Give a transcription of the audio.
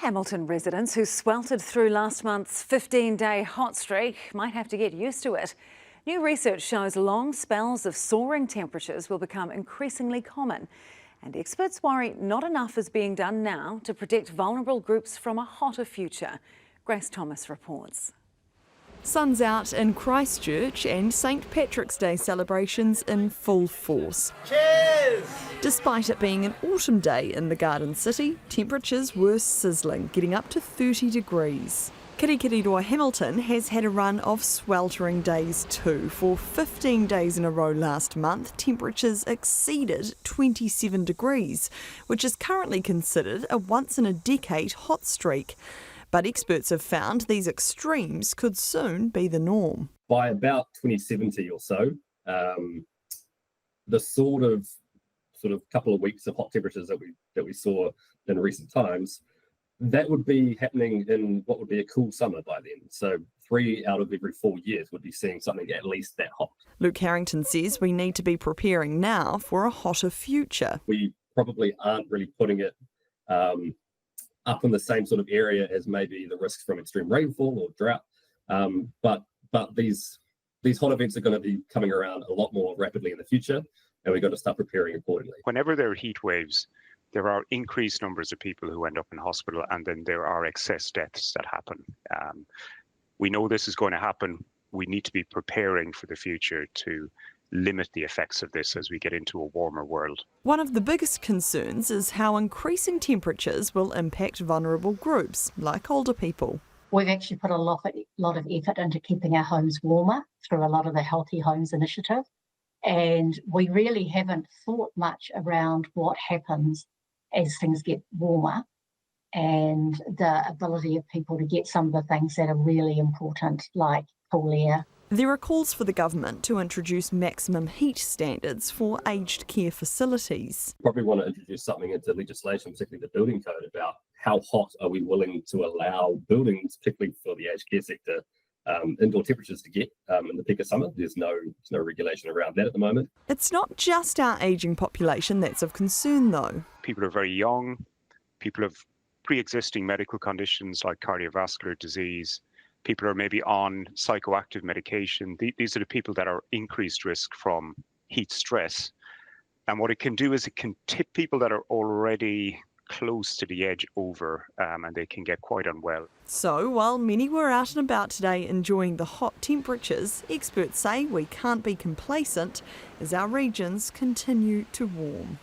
Hamilton residents who sweltered through last month's 15-day hot streak might have to get used to it. New research shows long spells of soaring temperatures will become increasingly common, and experts worry not enough is being done now to protect vulnerable groups from a hotter future. Grace Thomas reports. Sun's out in Christchurch and St Patrick's Day celebrations in full force. Cheers! Despite it being an autumn day in the Garden City, temperatures were sizzling, getting up to 30 degrees. Kirikiriroa Hamilton has had a run of sweltering days too. For 15 days in a row last month, temperatures exceeded 27 degrees, which is currently considered a once-in-a-decade hot streak. But experts have found these extremes could soon be the norm. By about 2070 or so, the sort of couple of weeks of hot temperatures that we saw in recent times, that would be happening in what would be a cool summer by then. So 3 out of every 4 years would be seeing something at least that hot. Luke Harrington says we need to be preparing now for a hotter future. We probably aren't really putting it up in the same sort of area as maybe the risks from extreme rainfall or drought. But these hot events are going to be coming around a lot more rapidly in the future, and we've got to start preparing accordingly. Whenever there are heat waves, there are increased numbers of people who end up in hospital, and then there are excess deaths that happen. We know this is going to happen. We need to be preparing for the future to limit the effects of this as we get into a warmer world. One of the biggest concerns is how increasing temperatures will impact vulnerable groups, like older people. We've actually put a lot of effort into keeping our homes warmer through a lot of the Healthy Homes initiative. And we really haven't thought much around what happens as things get warmer and the ability of people to get some of the things that are really important, like cool air. There are calls for the government to introduce maximum heat standards for aged care facilities. Probably want to introduce something into legislation, particularly the building code, about how hot are we willing to allow buildings, particularly for the aged care sector, indoor temperatures to get in the peak of summer. There's no regulation around that at the moment. It's not just our ageing population that's of concern though. People are very young, people have pre-existing medical conditions like cardiovascular disease, people are maybe on psychoactive medication. These are the people that are increased risk from heat stress. And what it can do is it can tip people that are already close to the edge over, and they can get quite unwell. So while many were out and about today enjoying the hot temperatures, experts say we can't be complacent as our regions continue to warm.